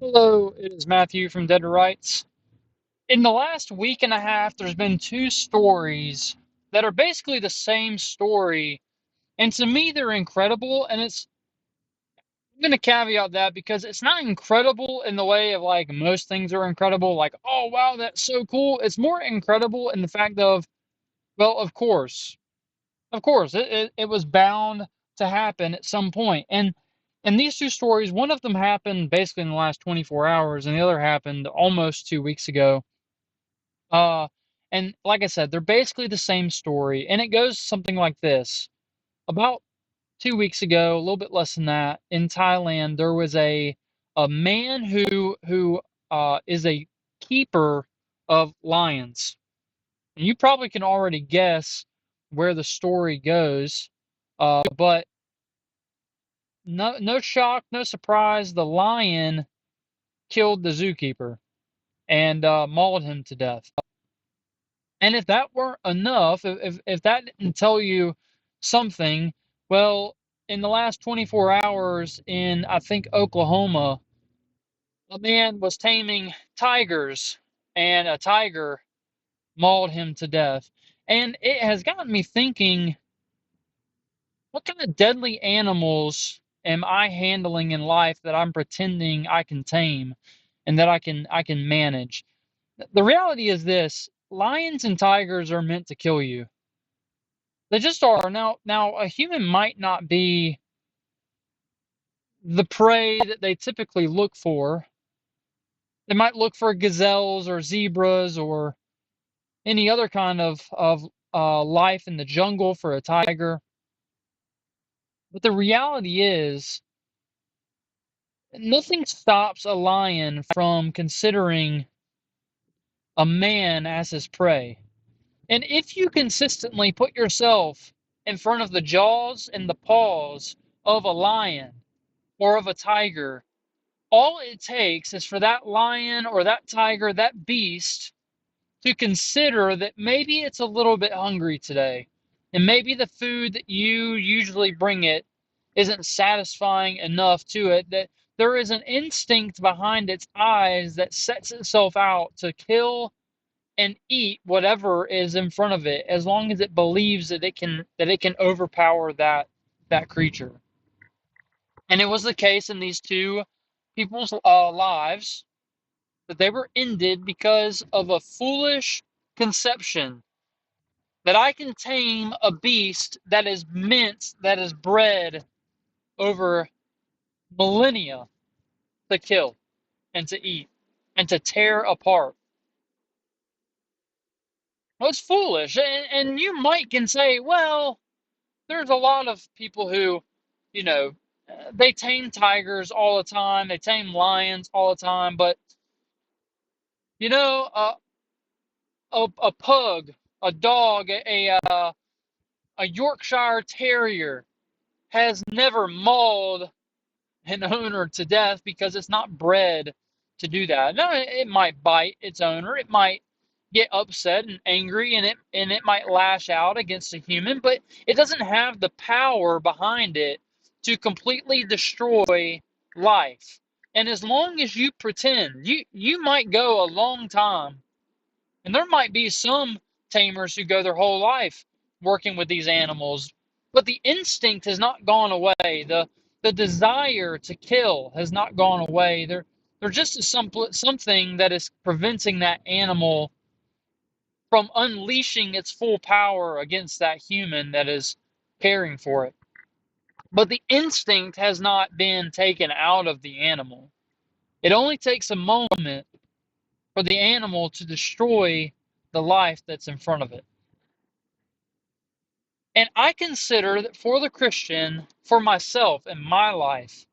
Hello, it is Matthew from Dead to Rights. In the last week and a half, there's been two stories that are basically the same story, and to me, they're incredible. I'm going to caveat that because it's not incredible in the way of like most things are incredible, like, oh, wow, that's so cool. It's more incredible in the fact of, well, of course, it was bound to happen at some point. And these two stories, one of them happened basically in the last 24 hours, and the other happened almost 2 weeks ago. Uh, and like I said, they're basically the same story, and it goes something like this. About 2 weeks ago, a little bit less than that, in Thailand, there was a man who is a keeper of lions. And you probably can already guess where the story goes. But no shock, no surprise. The lion killed the zookeeper and mauled him to death. And if that weren't enough, if that didn't tell you something, well, in the last 24 hours in, I think, Oklahoma, a man was taming tigers, and a tiger mauled him to death. And it has gotten me thinking, what kind of deadly animals am I handling in life that I'm pretending I can tame and that I can manage? The reality is this: lions and tigers are meant to kill you. They just are. Now a human might not be the prey that they typically look for. They might look for gazelles or zebras or any other kind of life in the jungle for a tiger. But the reality is, nothing stops a lion from considering a man as his prey. And if you consistently put yourself in front of the jaws and the paws of a lion or of a tiger, all it takes is for that lion or that tiger, that beast, to consider that maybe it's a little bit hungry today. And maybe the food that you usually bring it isn't satisfying enough to it, that there is an instinct behind its eyes that sets itself out to kill and eat whatever is in front of it, as long as it believes that it can overpower that creature. And it was the case in these two people's lives, that they were ended because of a foolish conception that I can tame a beast that is meant, that is bred over millennia to kill and to eat and to tear apart. Well, it's foolish. And you might can say, well, there's a lot of people who, you know, they tame tigers all the time, they tame lions all the time, but, you know, a pug, a dog, a Yorkshire Terrier has never mauled an owner to death because it's not bred to do that. No, it might bite its owner. It might get upset and angry, and it might lash out against a human, but it doesn't have the power behind it to completely destroy life. And as long as you pretend, you might go a long time, and there might be some tamers who go their whole life working with these animals, but the instinct has not gone away. The desire to kill has not gone away. They're just something that is preventing that animal from unleashing its full power against that human that is caring for it. But the instinct has not been taken out of the animal. It only takes a moment for the animal to destroy the life that's in front of it. And I consider that for the Christian, for myself in my life,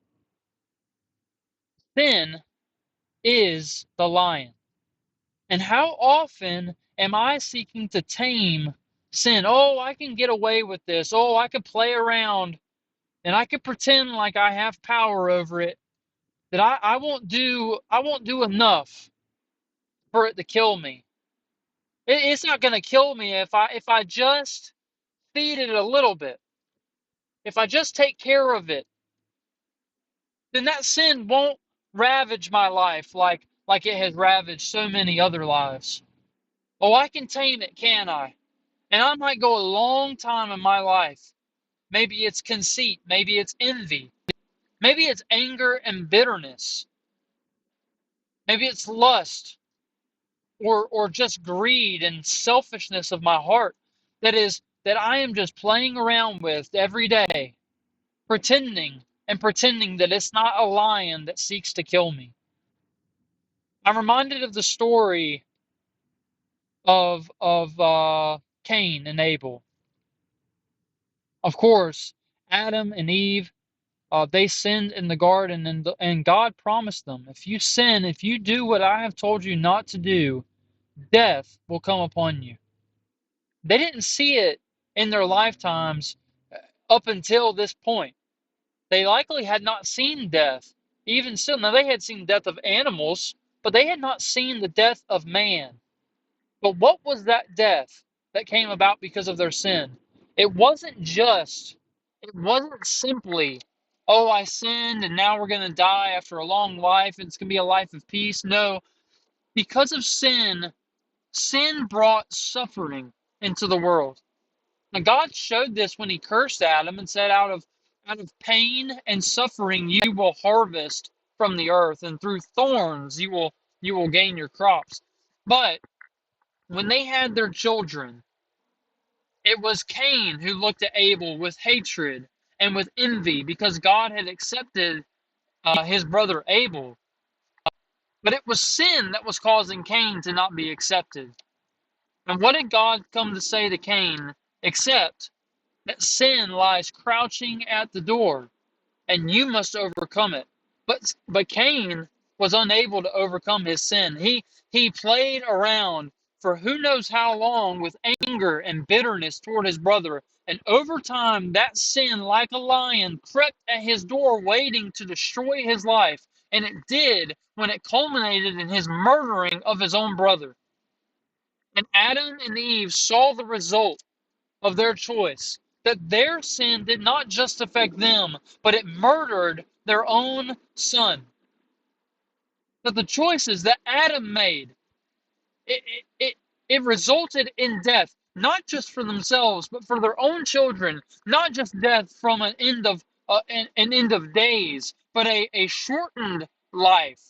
sin is the lion. And how often am I seeking to tame sin? Oh, I can get away with this. Oh, I can play around and I can pretend like I have power over it. That I won't do enough for it to kill me. It's not going to kill me if I just feed it a little bit. If I just take care of it, then that sin ravage my life like it has ravaged so many other lives. Oh, I can tame it, can I? And I might go a long time in my life. Maybe it's conceit, maybe it's envy, maybe it's anger and bitterness, maybe it's lust, or just greed and selfishness of my heart that I am just playing around with every day, pretending that it's not a lion that seeks to kill me. I'm reminded of the story of Cain and Abel. Of course, Adam and Eve, they sinned in the garden, and God promised them, if you sin, if you do what I have told you not to do, death will come upon you. They didn't see it in their lifetimes up until this point. They likely had not seen death. Even still, now they had seen death of animals, but they had not seen the death of man. But what was that death that came about because of their sin? It wasn't simply, oh, I sinned and now we're going to die after a long life and it's going to be a life of peace. No, because of sin, sin brought suffering into the world. And God showed this when he cursed Adam and said, out of pain and suffering you will harvest from the earth, and through thorns you will gain your crops. But when they had their children, it was Cain who looked at Abel with hatred and with envy because God had accepted his brother Abel. But it was sin that was causing Cain to not be accepted. And what did God come to say to Cain except that sin lies crouching at the door, and you must overcome it. But Cain was unable to overcome his sin. He played around for who knows how long with anger and bitterness toward his brother. And over time, that sin, like a lion, crept at his door, waiting to destroy his life. And it did when it culminated in his murdering of his own brother. And Adam and Eve saw the result of their choice, that their sin did not just affect them, but it murdered their own son. That the choices that Adam made, it, it, it, it resulted in death, not just for themselves, but for their own children, not just death from an end of days, but a shortened life.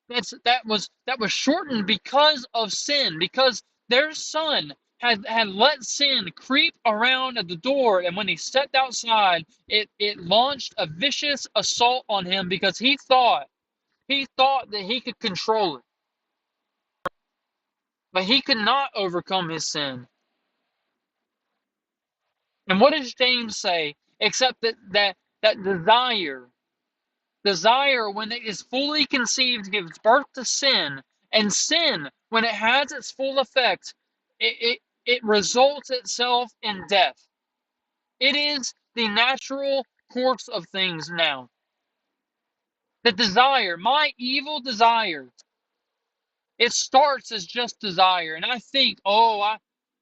That was shortened because of sin, because their son had let sin creep around at the door, and when he stepped outside, it launched a vicious assault on him because he thought that he could control it, but he could not overcome his sin. And what does James say? Except that desire, when it is fully conceived, gives birth to sin, and sin, when it has its full effect, it results itself in death. It is the natural course of things now. The desire, my evil desire, it starts as just desire, and I think, oh,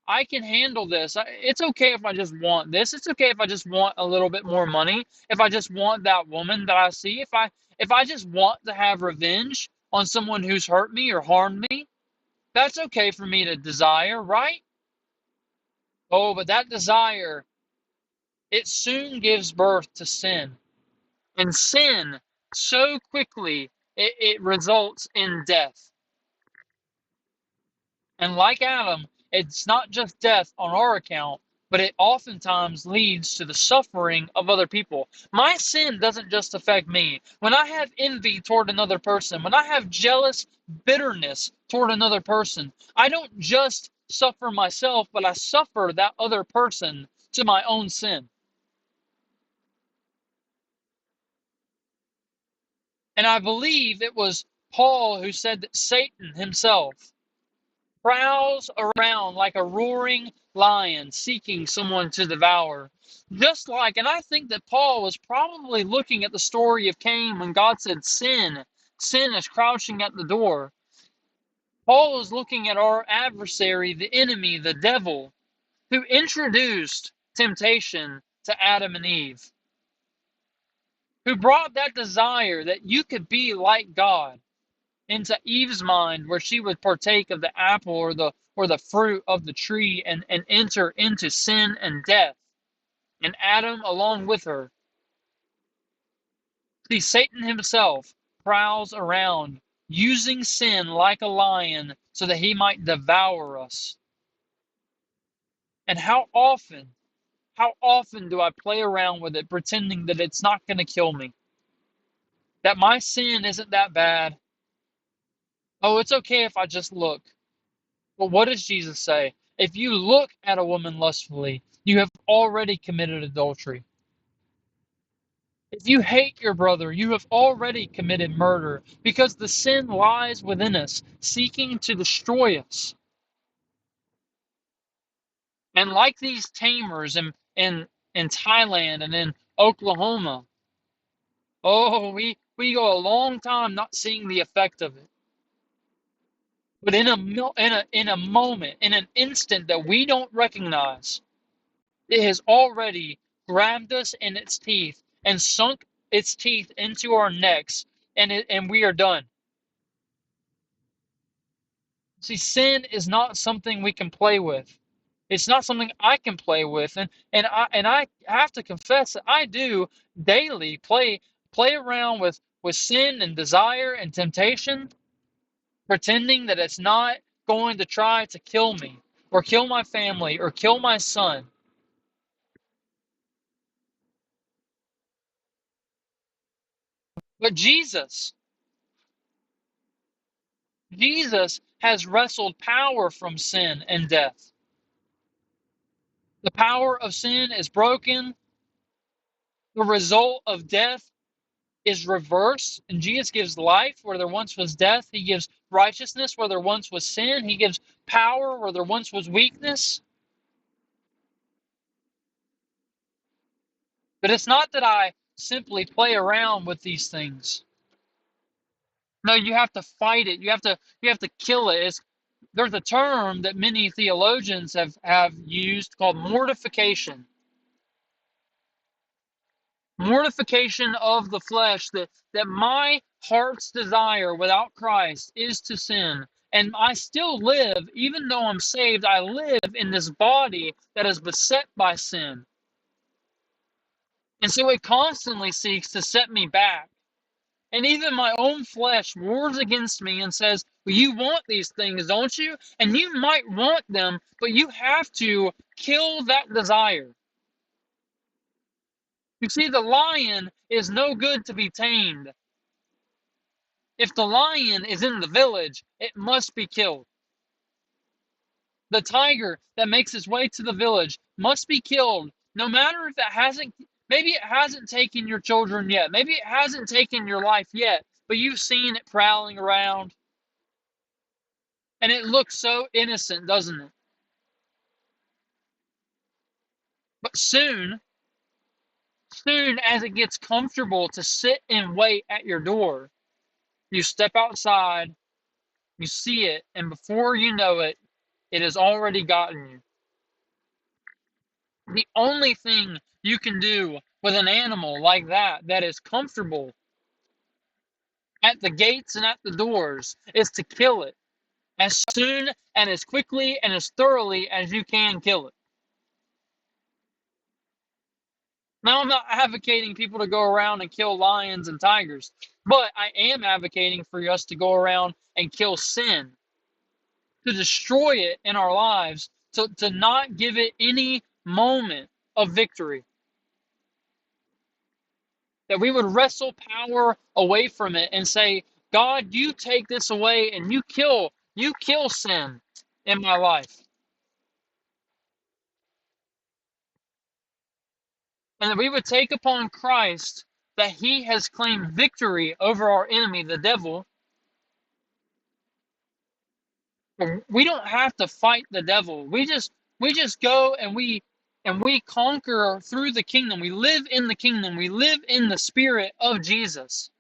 I can handle this. It's okay if I just want this. It's okay if I just want a little bit more money. If I just want that woman that I see. If I just want to have revenge on someone who's hurt me or harmed me, that's okay for me to desire, right? Oh, but that desire, it soon gives birth to sin. And sin, so quickly, it results in death. And like Adam, it's not just death on our account, but it oftentimes leads to the suffering of other people. My sin doesn't just affect me. When I have envy toward another person, when I have jealous bitterness toward another person, I don't just suffer myself, but I suffer that other person to my own sin. And I believe it was Paul who said that Satan himself prowls around like a roaring lion seeking someone to devour. And I think that Paul was probably looking at the story of Cain when God said, sin is crouching at the door. Paul is looking at our adversary, the enemy, the devil, who introduced temptation to Adam and Eve. who brought that desire that you could be like God into Eve's mind, where she would partake of the apple or the fruit of the tree and enter into sin and death, and Adam along with her. See, Satan himself prowls around using sin like a lion so that he might devour us. And how often do I play around with it, pretending that it's not going to kill me? That my sin isn't that bad. Oh, it's okay if I just look. But what does Jesus say? If you look at a woman lustfully, you have already committed adultery. If you hate your brother, you have already committed murder, because the sin lies within us, seeking to destroy us. And like these tamers in Thailand and in Oklahoma, oh, we go a long time not seeing the effect of it. But in a moment, in an instant that we don't recognize, it has already grabbed us in its teeth and sunk its teeth into our necks, and we are done. See, sin is not something we can play with. It's not something I can play with, and I have to confess that I do daily play around with sin and desire and temptation, pretending that it's not going to try to kill me or kill my family or kill my son. But Jesus has wrestled power from sin and death. The power of sin is broken. The result of death is reversed, and Jesus gives life where there once was death. He gives righteousness where there once was sin. He gives power where there once was weakness. But it's not that I simply play around with these things. No, you have to fight it. You have to kill it. There's a term that many theologians have used called mortification. Mortification of the flesh, that my heart's desire without Christ is to sin. And I still live, even though I'm saved, I live in this body that is beset by sin. And so it constantly seeks to set me back. And even my own flesh wars against me and says, well, you want these things, don't you? And you might want them, but you have to kill that desire. You see, the lion is no good to be tamed. If the lion is in the village, it must be killed. The tiger that makes its way to the village must be killed, no matter if maybe it hasn't taken your children yet. Maybe it hasn't taken your life yet, but you've seen it prowling around. And it looks so innocent, doesn't it? But soon as it gets comfortable to sit and wait at your door, you step outside, you see it, and before you know it, it has already gotten you. The only thing you can do with an animal like that is comfortable at the gates and at the doors, is to kill it as soon and as quickly and as thoroughly as you can kill it. Now, I'm not advocating people to go around and kill lions and tigers, but I am advocating for us to go around and kill sin, to destroy it in our lives, to not give it any moment of victory. That we would wrestle power away from it and say, God, you take this away and you kill sin in my life. And that we would take upon Christ that he has claimed victory over our enemy, the devil. We don't have to fight the devil. We just go and we conquer through the kingdom. We live in the kingdom. We live in the spirit of Jesus.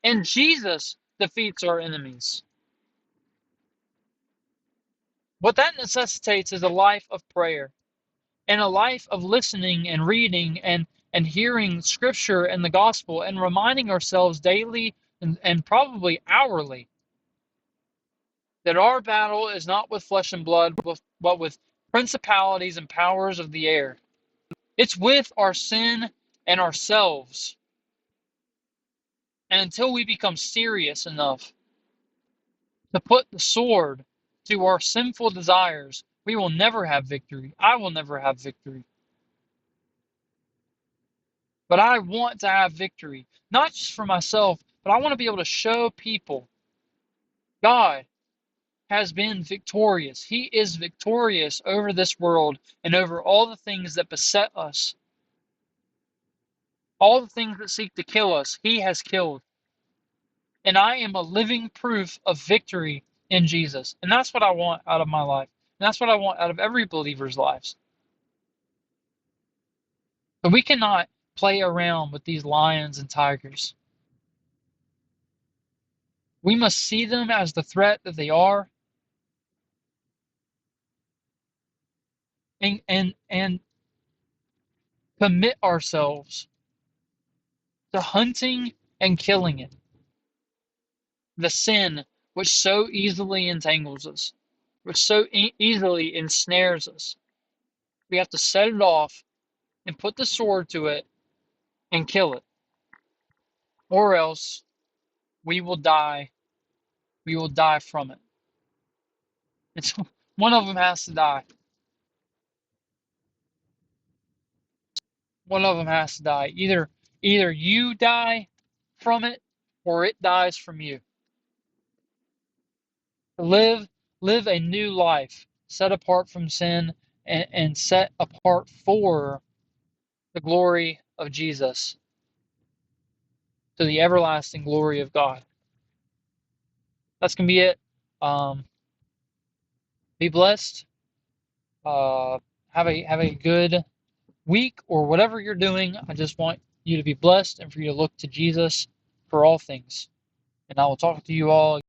And Jesus defeats our enemies. What that necessitates is a life of prayer and a life of listening and reading and hearing scripture and the gospel and reminding ourselves daily and probably hourly that our battle is not with flesh and blood, but with principalities and powers of the air. It's with our sin and ourselves. And until we become serious enough to put the sword to our sinful desires, we will never have victory. I will never have victory. But I want to have victory, not just for myself, but I want to be able to show people God has been victorious. He is victorious over this world and over all the things that beset us. All the things that seek to kill us, He has killed. And I am a living proof of victory in Jesus. And that's what I want out of my life. And that's what I want out of every believer's lives. But we cannot play around with these lions and tigers. We must see them as the threat that they are, and commit ourselves to hunting and killing it. The sin which so easily entangles us, which so easily ensnares us. We have to set it off and put the sword to it and kill it. Or else we will die. We will die from it. It's one of them has to die. One of them has to die. Either you die from it or it dies from you. Live live a new life, set apart from sin and set apart for the glory of Jesus, to the everlasting glory of God. That's gonna be it. Um, be blessed. Have a good week or whatever you're doing. I just want you to be blessed and for you to look to Jesus for all things. And I will talk to you all